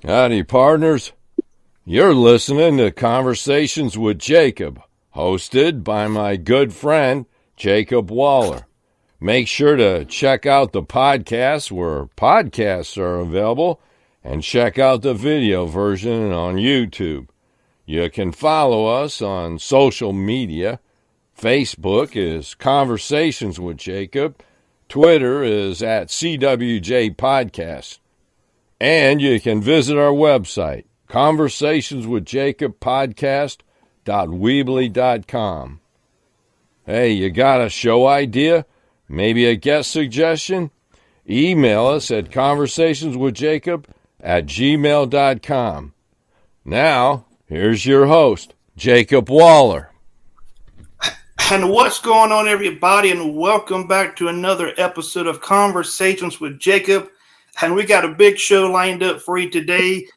Howdy, partners. You're listening to Conversations with Jacob, hosted by my good friend, Jacob Waller. Make sure to check out the podcast where podcasts are available and check out the video version on YouTube. You can follow us on social media. Facebook is Conversations with Jacob. Twitter is at CWJ Podcast. And you can visit our website, conversationswithjacobpodcast.weebly.com. Hey, you got a show idea? Maybe a guest suggestion? Email us at conversationswithjacob@gmail.com. Now, here's your host, Jacob Waller. And what's going on, everybody, and welcome back to another episode of Conversations with Jacob. And we got a big show lined up for you today.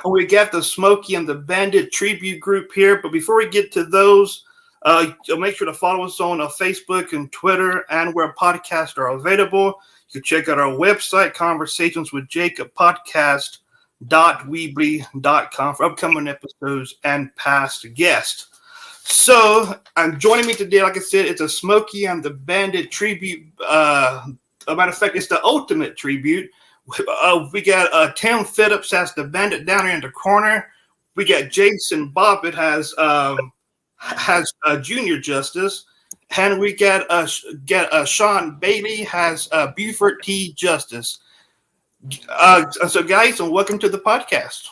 We got the Smokey and the Bandit tribute group here. But before we get to those, make sure to follow us on Facebook and Twitter and where podcasts are available. You can check out our website, conversationswithjacobpodcast.weebly.com for upcoming episodes and past guests. So, joining me today, like I said, it's a Smokey and the Bandit tribute. As a matter of fact, it's the ultimate tribute. We got Tim Phillips as the Bandit down here in the corner. We got Jason Bobbitt has Junior Justice, and we got Sean Bailey has Buford T. Justice. So, guys, and welcome to the podcast.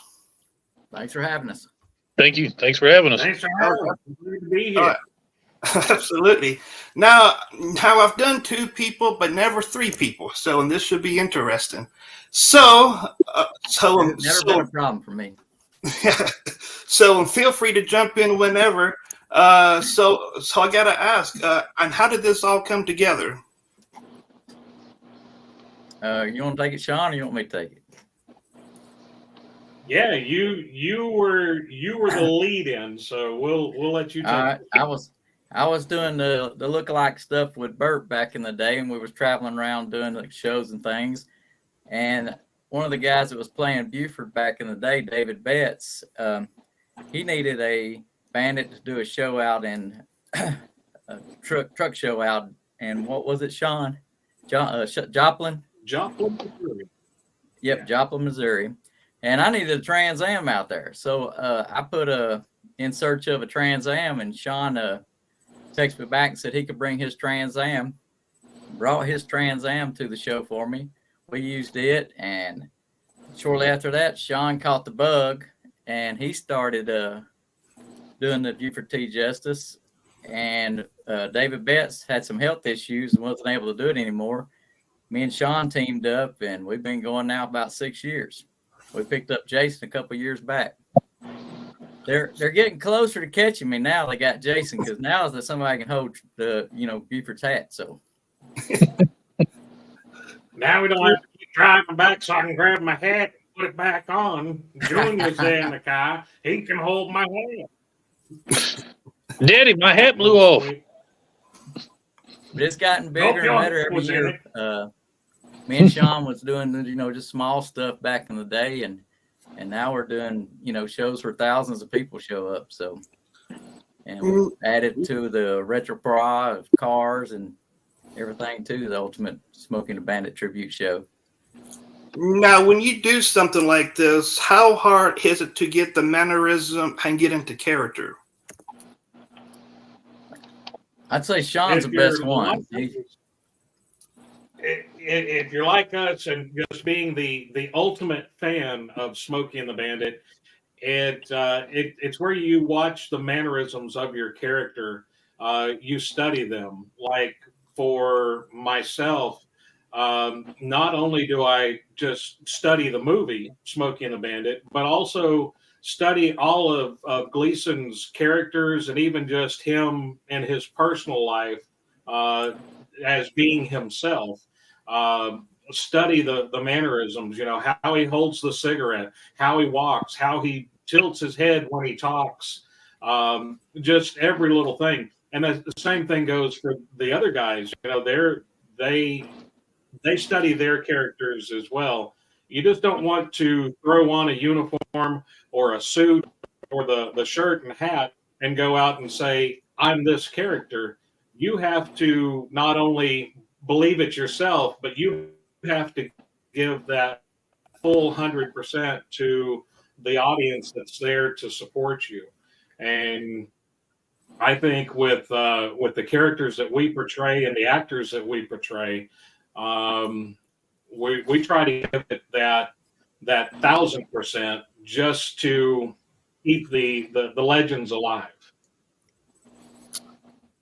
Thanks for having us. Thank you. Thanks for having us. Thanks for having us. Good to be here. Absolutely. Now I've done two people, but never three people. So, and this should be interesting. Never been a problem for me. So feel free to jump in whenever. So I gotta ask, and how did this all come together? You want to take it, Sean, or you want me to take it? Yeah, you were the lead in, so we'll let you take it. I was doing the lookalike stuff with Burt back in the day, and we was traveling around doing like shows and things. And one of the guys that was playing Buford back in the day, David Betts, he needed a bandit to do a show out in a truck show out. And what was it, Sean? Joplin? Joplin, Missouri. Yep, Joplin, Missouri. And I needed a Trans Am out there. So I put in search of a Trans Am, and Sean texted me back and said he could bring his Trans Am. Brought his Trans Am to the show for me. We used it, and shortly after that, Sean caught the bug, and he started doing the Buford T. Justice. And David Betts had some health issues and wasn't able to do it anymore. Me and Sean teamed up, and we've been going now about 6 years. We picked up Jason a couple years back. They're getting closer to catching me now. They got Jason because now is that somebody can hold the Buford's hat. So now we don't have to keep driving back, so I can grab my hat and put it back on. Junior's there in the car. He can hold my hat. Daddy, my hat blew off. But it's gotten bigger and better every year. Me and Sean was doing just small stuff back in the day, and now we're doing shows where thousands of people show up. So, and we added to the retro pro of cars and everything too. The ultimate Smokey and the Bandit tribute show. Now, when you do something like this, how hard is it to get the mannerism and get into character? I'd say Sean's the best one. If you're like us and just being the ultimate fan of Smokey and the Bandit, it's where you watch the mannerisms of your character. You study them. Like for myself, not only do I just study the movie Smokey and the Bandit, but also study all of Gleason's characters and even just him and his personal life as being himself. Study the mannerisms, how he holds the cigarette, how he walks, how he tilts his head when he talks, just every little thing. And the same thing goes for the other guys. They study their characters as well. You just don't want to throw on a uniform or a suit or the shirt and hat and go out and say, I'm this character. You have to not only believe it yourself, but you have to give that full 100% to the audience that's there to support you. And I think with the characters that we portray and the actors that we portray, we try to give it that 1,000% just to keep the legends alive.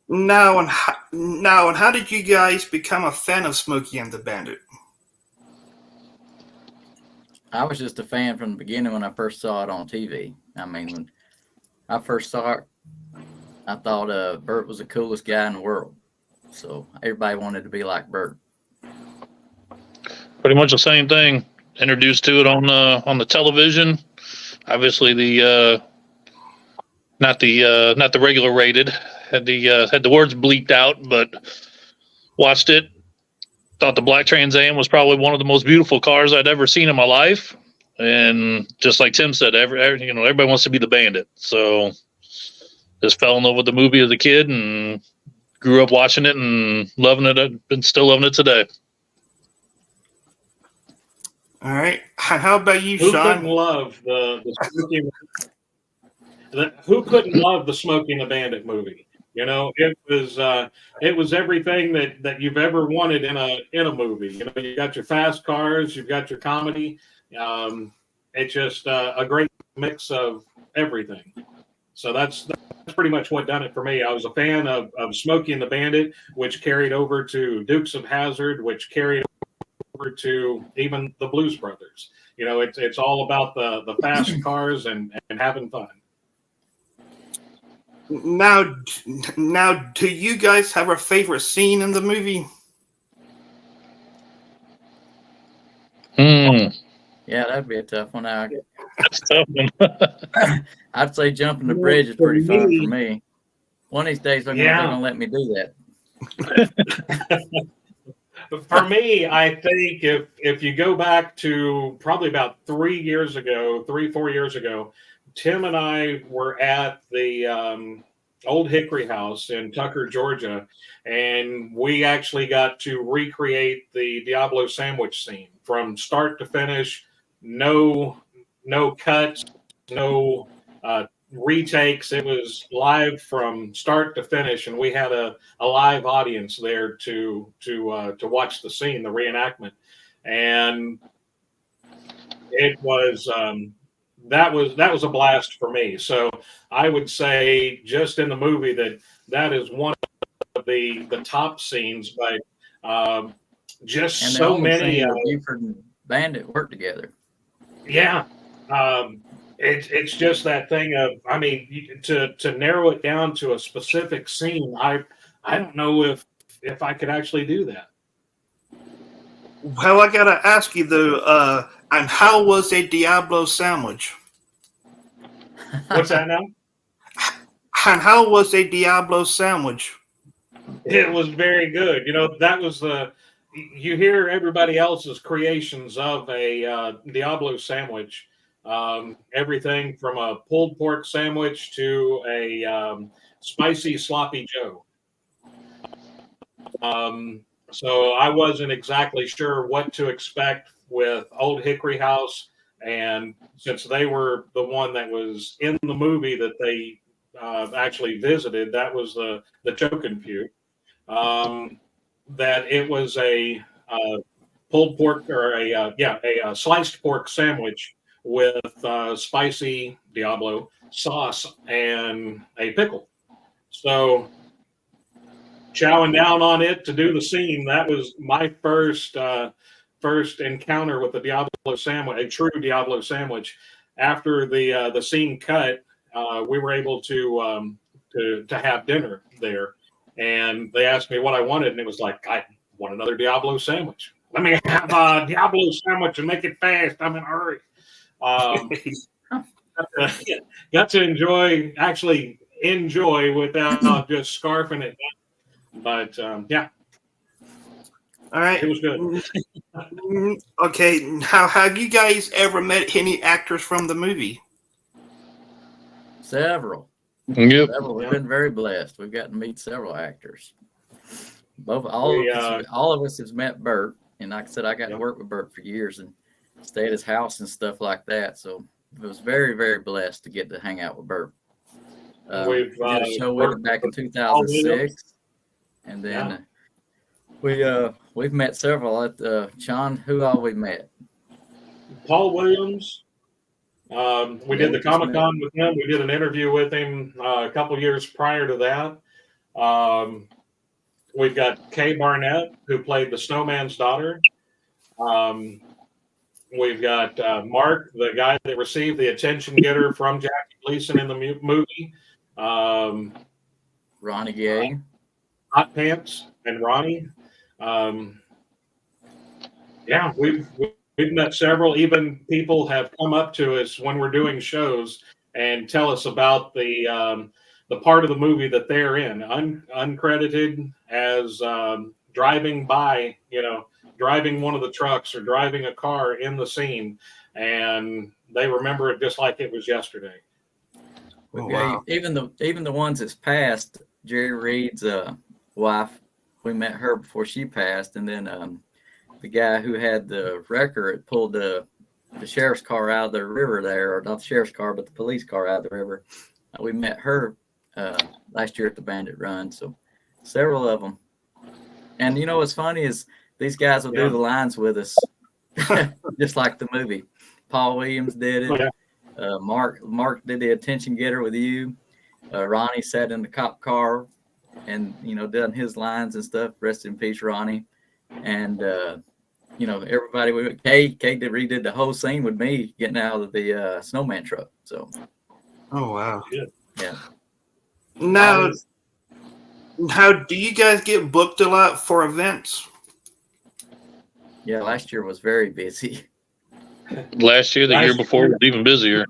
Now, and how did you guys become a fan of Smokey and the Bandit? I was just a fan from the beginning when I first saw it on TV. I mean, when I first saw it, I thought Bert was the coolest guy in the world. So everybody wanted to be like Bert. Pretty much the same thing. Introduced to it on the television. Obviously, the not the regular rated had the words bleeped out, but watched it. Thought the black Trans Am was probably one of the most beautiful cars I'd ever seen in my life. And just like Tim said, everybody wants to be the Bandit. So just fell in love with the movie as a kid and grew up watching it and loving it. I've been still loving it today. All right. How about you, Who Sean? couldn't love who couldn't love the Smokey and the Bandit movie? You know, it was everything that you've ever wanted in a movie. You know, you got your fast cars, you've got your comedy. It's just a great mix of everything. So that's pretty much what done it for me. I was a fan of Smokey and the Bandit, which carried over to Dukes of Hazzard, which carried over to even the Blues Brothers. You know, it's all about the fast cars and having fun. Now, do you guys have a favorite scene in the movie? Yeah, that'd be a tough one. That's a tough one. I'd say jumping the bridge is pretty fun for me. One of these days, they're going to let me do that. For me, I think if you go back to probably about 4 years ago, Tim and I were at the Old Hickory House in Tucker, Georgia, and we actually got to recreate the Diablo sandwich scene from start to finish. No cuts, no retakes. It was live from start to finish, and we had a live audience there to watch the scene, the reenactment, and it was that was a blast for me. So I would say just in the movie that is one of the top scenes, but just and so many. Buford and Bandit work together. Yeah. It's just that thing of, I mean, to narrow it down to a specific scene, I don't know if I could actually do that. Well, I gotta ask you though, and how was a Diablo sandwich? What's that now? And how was a Diablo sandwich? It was very good. You know, that was you hear everybody else's creations of a Diablo sandwich. Everything from a pulled pork sandwich to a spicy sloppy Joe. So I wasn't exactly sure what to expect with Old Hickory House, and since they were the one that was in the movie that they actually visited, that was the Chokin' Puke. That it was a pulled pork or a sliced pork sandwich with spicy Diablo sauce and a pickle. So chowing down on it to do the scene, that was my first encounter with the Diablo sandwich, a true Diablo sandwich. After the scene cut, we were able to have dinner there, and they asked me what I wanted, and it was like, I want another Diablo sandwich. Let me have a Diablo sandwich and make it fast. I'm in a hurry. Got to enjoy without just scarfing it down. But yeah. All right. It was good. Okay. Now, have you guys ever met any actors from the movie? Several. Yep. We've Yeah. been very blessed. We've gotten to meet several actors. All of us has met Bert, and like I said, I got to work with Bert for years and stay at his house and stuff like that. So I was very, very blessed to get to hang out with Bert. We did a show with him back in 2006, and then we've met several. Sean, who all we met? Paul Williams. We did the Comic-Con with him. We did an interview with him a couple years prior to that. We've got Kay Barnett, who played the Snowman's daughter. We've got Mark, the guy that received the attention getter from Jackie Gleason in the movie. Ronnie Gay. Hot Pants and Ronnie. Yeah, we've met several. Even people have come up to us when we're doing shows and tell us about the part of the movie that they're in, uncredited, as driving by, driving one of the trucks or driving a car in the scene, and they remember it just like it was yesterday. Oh, wow. Even the ones that's passed, Jerry Reed's wife, we met her before she passed, and then the guy who had the wrecker pulled the sheriff's car out of the river there, or not the sheriff's car, but the police car out of the river. We met her last year at the Bandit Run, so several of them. And what's funny is these guys will do the lines with us, just like the movie. Paul Williams did it. Mark did the attention getter with you. Ronnie sat in the cop car and done his lines and stuff. Rest in peace, Ronnie. And everybody. Kay redid the whole scene with me getting out of the snowman truck. So. Oh wow. Yeah. Now, how do you guys get booked a lot for events? Yeah, last year was very busy. Last year, the year before, was even busier.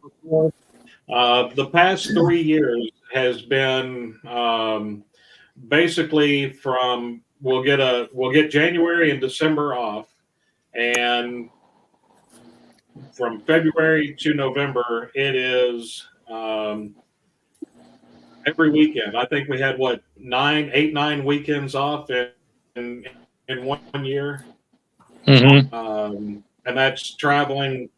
The past 3 years has been basically from we'll get January and December off, and from February to November it is every weekend. I think we had 9 weekends off in 1 year. Mm-hmm. And that's traveling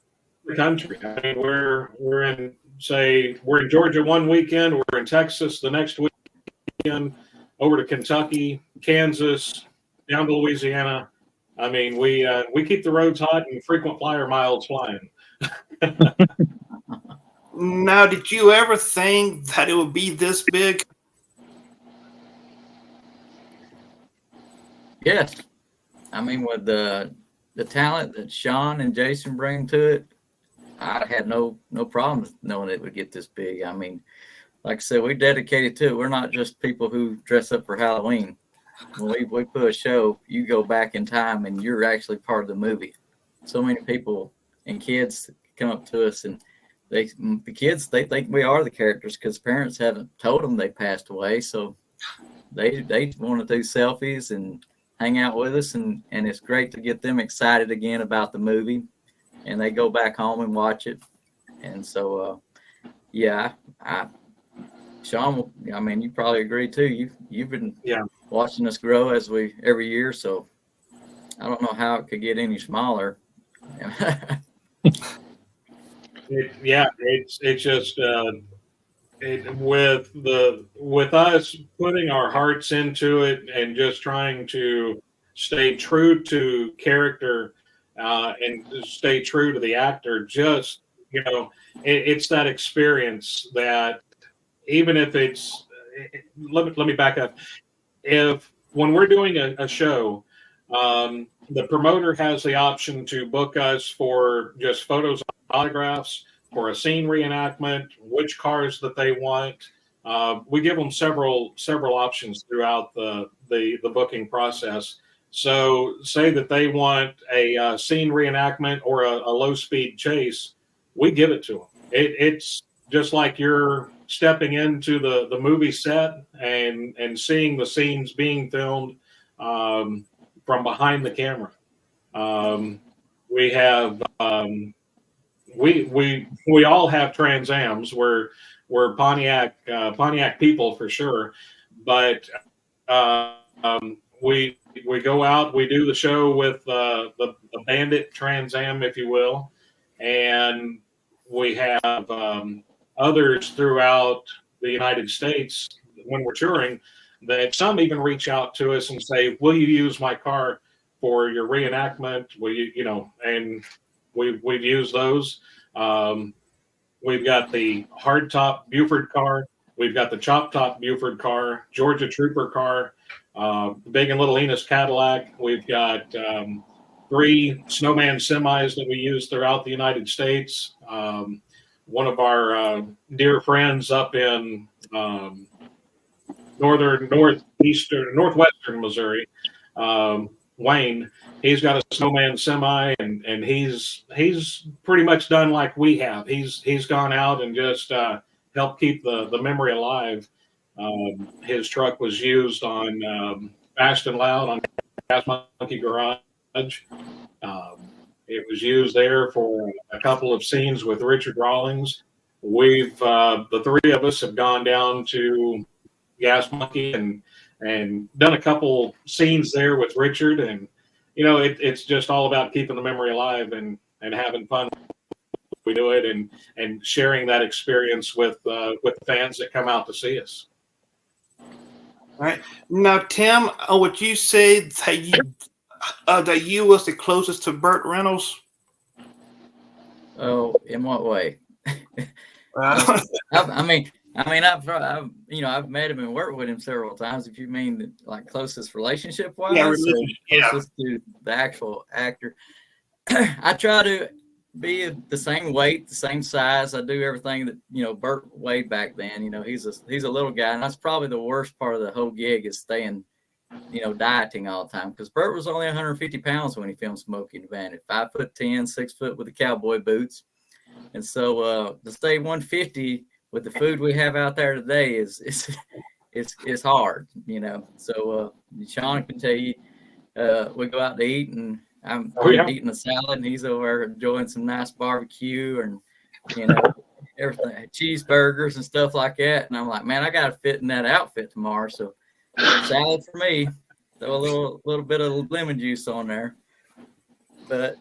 the country. I mean, we're in Georgia one weekend, we're in Texas the next weekend, over to Kentucky, Kansas, down to Louisiana. I mean, we keep the roads hot and frequent flyer miles flying. Now, did you ever think that it would be this big? Yes. I mean, with the talent that Sean and Jason bring to it, I had no problem knowing it would get this big. I mean, like I said, we're dedicated to it. We're not just people who dress up for Halloween. When we put a show, you go back in time and you're actually part of the movie. So many people and kids come up to us, and the kids think we are the characters because parents haven't told them they passed away. So they want to do selfies and hang out with us, and it's great to get them excited again about the movie, and they go back home and watch it. And so Sean, I mean, you probably agree too. You've been watching us grow every year, so I don't know how it could get any smaller. It's just with us putting our hearts into it and just trying to stay true to character and stay true to the actor. Just it's that experience that even if it's let me back up. If when we're doing a show, the promoter has the option to book us for just photos, autographs, for a scene reenactment, which cars that they want. We give them several options throughout the booking process. So say that they want a scene reenactment or a low speed chase, we give it to them. It's just like you're stepping into the movie set and seeing the scenes being filmed. from behind the camera. We have we all have Trans Ams. We're Pontiac people for sure, but we go out, we do the show with the Bandit Trans Am, if you will, and we have others throughout the United States when we're touring. That some even reach out to us and say, "Will you use my car for your reenactment?" Will you, and we've used those. We've got the hardtop Buford car. We've got the chop top Buford car, Georgia Trooper car, Big and Little Enos Cadillac. We've got 3 snowman semis that we use throughout the United States. One of our dear friends up in northwestern Missouri, Wayne, he's got a snowman semi, and he's pretty much done like we have. He's gone out and just helped keep the memory alive. His truck was used on Fast and Loud on Gas Monkey Garage. It was used there for a couple of scenes with Richard Rawlings. We've the 3 of us have gone down to Gas Monkey and done a couple scenes there with Richard, and it's just all about keeping the memory alive and having fun. We do it and sharing that experience with the fans that come out to see us. All right. Now, Tim, would you say that you was the closest to Burt Reynolds? Oh, in what way? Uh, I've met him and worked with him several times. If you mean like closest relationship wise, closest to the actual actor, I try to be the same weight, the same size. I do everything that Burt weighed back then. He's a little guy, and that's probably the worst part of the whole gig is staying, dieting all the time. Because Burt was only 150 pounds when he filmed Smokey and the Bandit, 5'10", 6 foot with the cowboy boots, and so to stay 150 with the food we have out there today is hard, So Sean can tell you, we go out to eat, and I'm eating a salad, and he's over there enjoying some nice barbecue and everything, cheeseburgers and stuff like that. And I'm like, man, I got to fit in that outfit tomorrow. So salad for me, throw a little bit of lemon juice on there. But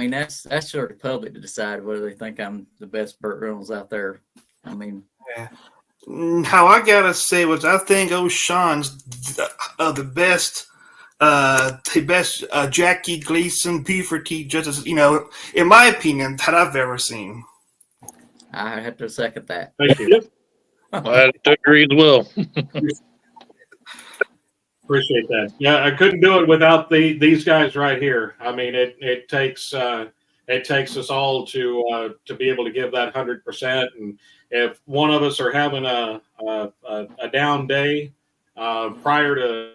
that's sort of public to decide whether they think I'm the best Burt Reynolds out there. Yeah. How I gotta say was I think Sean's the best Jackie Gleason Buford T. Justice, in my opinion, that I've ever seen. I have to second that. Thank you. I agree as well. Appreciate that. Yeah, I couldn't do it without these guys right here. I mean, it takes us all to be able to give that 100%. And if one of us are having a down day prior to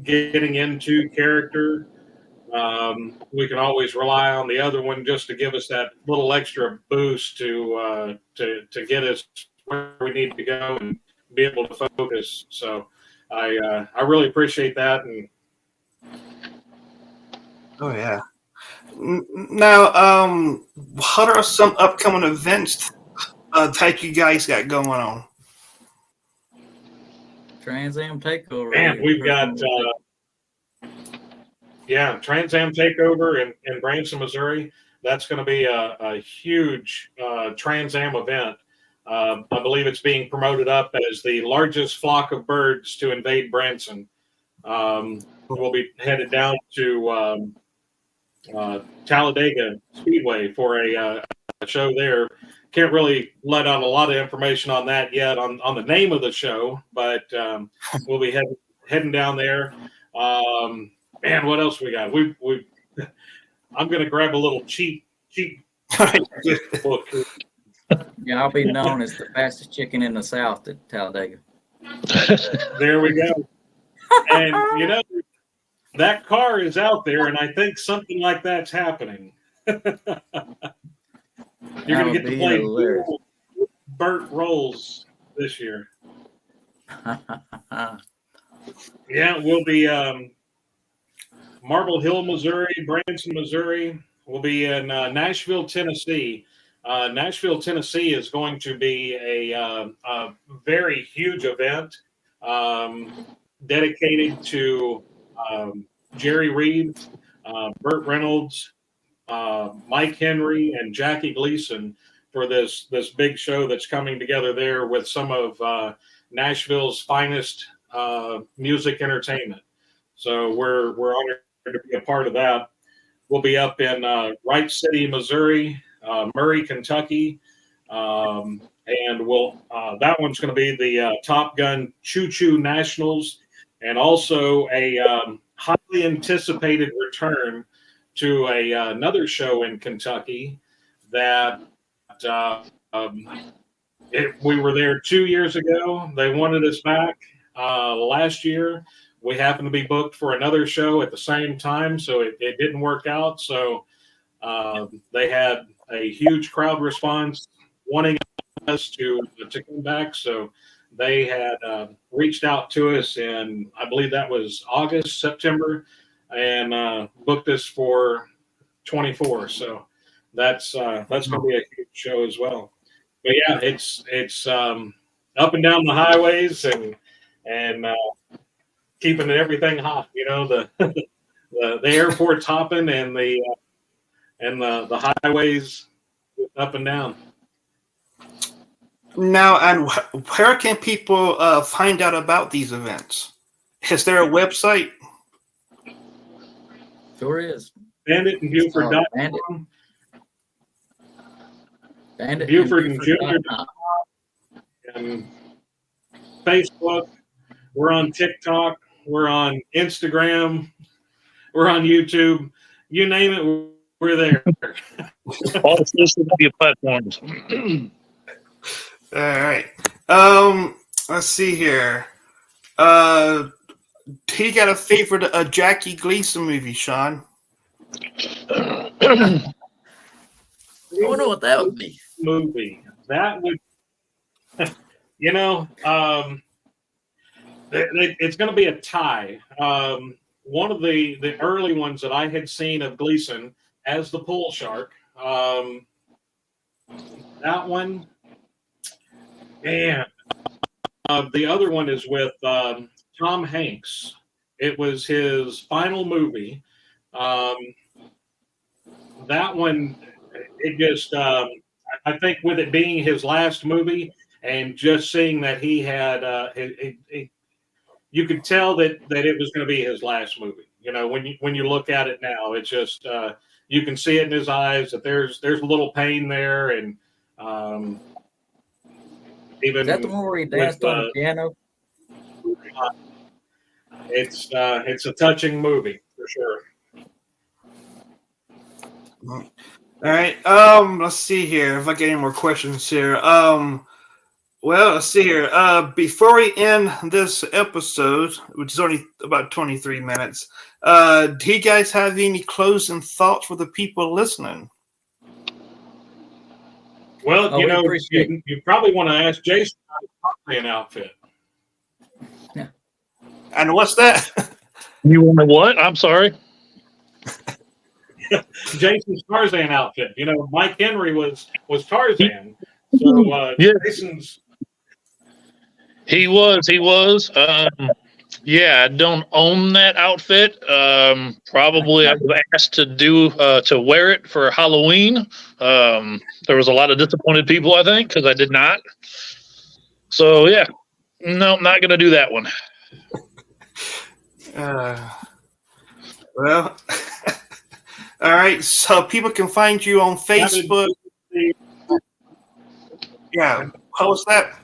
getting into character, we can always rely on the other one just to give us that little extra boost to get us where we need to go and be able to focus. So I really appreciate that. And oh yeah. Now, what are some upcoming events that you guys got going on? Trans Am Takeover. Man, we've got Trans Am Takeover in Branson, Missouri. That's going to be a huge Trans Am event. I believe it's being promoted up as the largest flock of birds to invade Branson. We'll be headed down to Talladega Speedway for a show there. Can't really let out a lot of information on that yet on the name of the show, but we'll be heading down there. Man, what else we got? I'm going to grab a little cheap book. Yeah, I'll be known as the fastest chicken in the South at Talladega. There we go. And that car is out there, and I think something like that's happening. You're going to get to play Burt roles this year. Yeah, we'll be Marble Hill, Missouri, Branson, Missouri. We'll be in Nashville, Tennessee. Nashville, Tennessee is going to be a very huge event dedicated to Jerry Reed, Burt Reynolds, Mike Henry, and Jackie Gleason for this big show that's coming together there with some of Nashville's finest music entertainment. So we're honored to be a part of that. We'll be up in Wright City, Missouri, Murray, Kentucky, and that one's going to be the Top Gun Choo Choo Nationals, and also a highly anticipated return to another show in Kentucky that we were there 2 years ago. They wanted us back last year. We happened to be booked for another show at the same time, so it didn't work out. So they had a huge crowd response wanting us to come back. So they had reached out to us in, I believe that was August, September, and booked us for 24. So that's going to be a huge show as well. But yeah, it's up and down the highways and keeping everything hot. You know, the airport's hopping and the highways up and down. Now, and where can people find out about these events? Is there a website? Sure is. Bandit and Buford.com. Bandit Buford and Junior. And Facebook. We're on TikTok. We're on Instagram. We're on YouTube. You name it, we're there. All social media platforms. All right. Let's see here. He got a favorite Jackie Gleason movie, Sean. I wonder what that would be. Movie that would, you know, it's going to be a tie. One of the early ones that I had seen of Gleason as the pool shark. That one, man. The other one is with Tom Hanks. It was his final movie. That one, it just, I think with it being his last movie and just seeing that he had, you could tell that it was going to be his last movie. You know, when you look at it now, it's just, you can see it in his eyes that there's a little pain there. And even is that the one where he danced on the piano? It's a touching movie for sure. All right. Let's see here if I get any more questions here. Well, let's see here. Before we end this episode, which is only about 23 minutes, do you guys have any closing thoughts for the people listening? Well, you know, you probably want to ask Jason about his Tarzan outfit. Yeah. And what's that? You want to what? I'm sorry. Jason's Tarzan outfit. You know, Mike Henry was Tarzan. So yeah. Jason's. He was. Yeah, I don't own that outfit. Probably I was asked to wear it for Halloween. There was a lot of disappointed people, I think, because I did not. So yeah, no, I'm not gonna do that one. Well, all right. So people can find you on Facebook. Yeah, post that.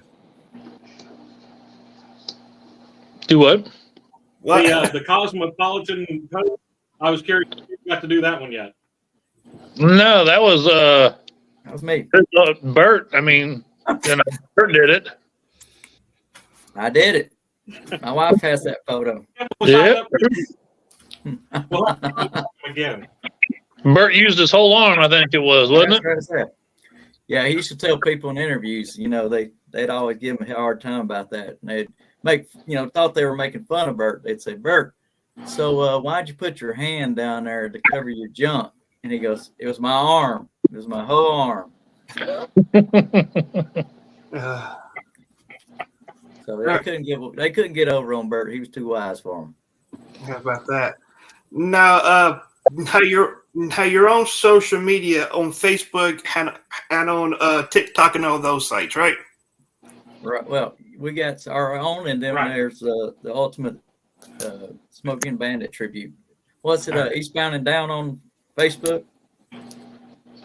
Do what? The Cosmopolitan Post. I was curious if you got to do that one yet. No, that was me. Bert. I mean, you know, Bert did it. I did it. My wife has that photo. Yeah. Well, again. Bert used his whole arm, I think it was, wasn't it? Yeah, he used to tell people in interviews, you know, they they'd always give him a hard time about that. And they'd thought they were making fun of Bert. They'd say, Bert, so why'd you put your hand down there to cover your junk? And he goes, it was my arm. It was my whole arm. So they couldn't get over on Bert. He was too wise for him. How about that? Now, you're on social media on Facebook and on TikTok and all those sites, right? Right. Well, we got our own, and then there's the ultimate Smokey and Bandit tribute. What's it? Eastbound and Down on Facebook.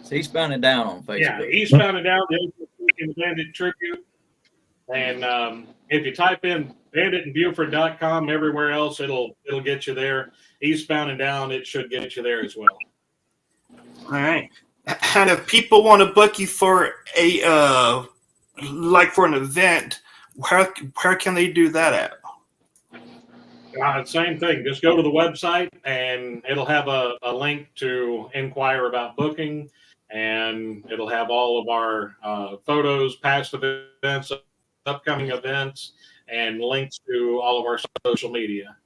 It's Eastbound and Down on Facebook. Yeah, Eastbound and Down, the ultimate Smokey and Bandit tribute. And if you type in banditandbuford.com, everywhere else, it'll get you there. Eastbound and Down, it should get you there as well. All right. And if people want to book you for for an event, where can they do that at? Same thing. Just go to the website, and it'll have a link to inquire about booking, and it'll have all of our photos, past events, upcoming events, and links to all of our social media.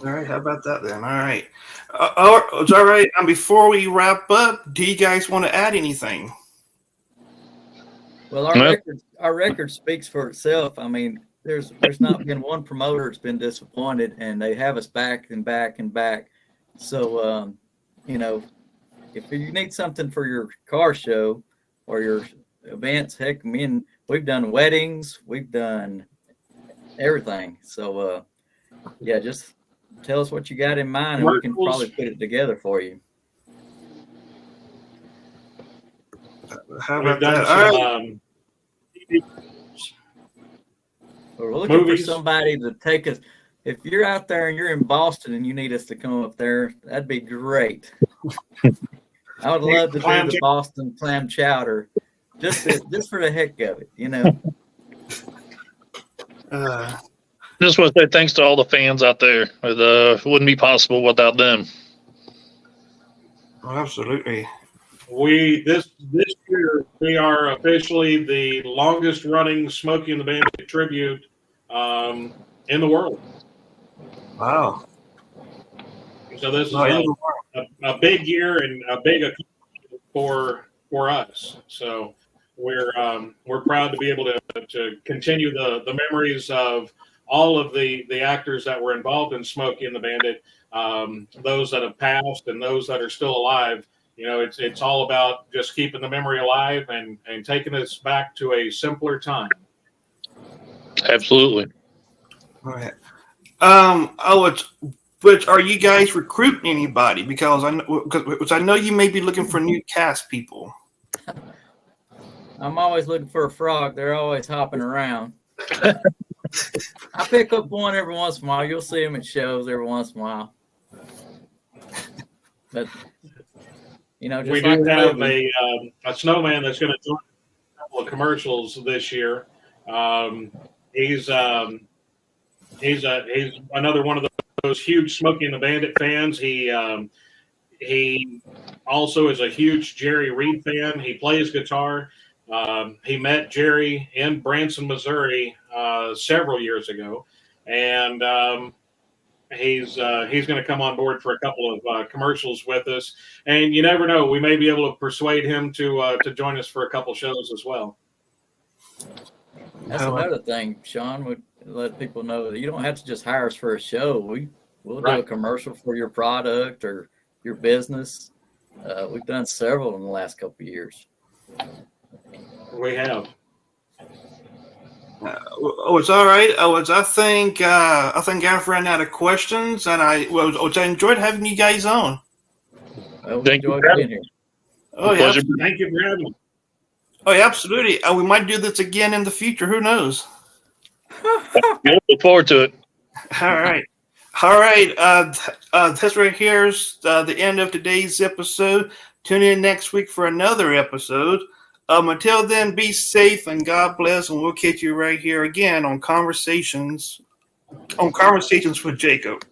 All right, how about that then? All right. It's all right. Before we wrap up, do you guys want to add anything? Well, our record speaks for itself. I mean, there's not been one promoter that's been disappointed, and they have us back and back and back. So, if you need something for your car show or your events, heck, we've done weddings, we've done everything. So, just tell us what you got in mind, and we can probably put it together for you. How about that? We're looking for somebody to take us. If you're out there and you're in Boston and you need us to come up there, that'd be great. I would love to do the Boston clam chowder, just for the heck of it, Just want to say thanks to all the fans out there. It wouldn't be possible without them. Oh, absolutely. This year we are officially the longest running Smokey and the Bandit tribute in the world. Wow! So this is a big year and a big accomplishment for us. So we're proud to be able to continue the memories of all of the actors that were involved in Smokey and the Bandit, those that have passed and those that are still alive. It's all about just keeping the memory alive and taking us back to a simpler time. Absolutely. All right. But are you guys recruiting anybody? Because I know you may be looking for new cast people. I'm always looking for a frog. They're always hopping around. I pick up one every once in a while. You'll see them at shows every once in a while. But just we do have a snowman that's going to join a couple of commercials this year. He's another one of those huge Smokey and the Bandit fans. He also is a huge Jerry Reed fan. He plays guitar. He met Jerry in Branson, Missouri, several years ago, and he's going to come on board for a couple of commercials with us. And you never know, we may be able to persuade him to join us for a couple shows as well. That's another thing, Sean would let people know that you don't have to just hire us for a show. We'll do a commercial for your product or your business. We've done several in the last couple of years. We have. It's all right. I think I've run out of questions, and I enjoyed having you guys on. Thank you for being here. Oh yeah, thank you for having me. Oh yeah, absolutely. We might do this again in the future. Who knows? Look forward to it. All right. This right here is the end of today's episode. Tune in next week for another episode. Until then, be safe and God bless, and we'll catch you right here again on Conversations with Jacob.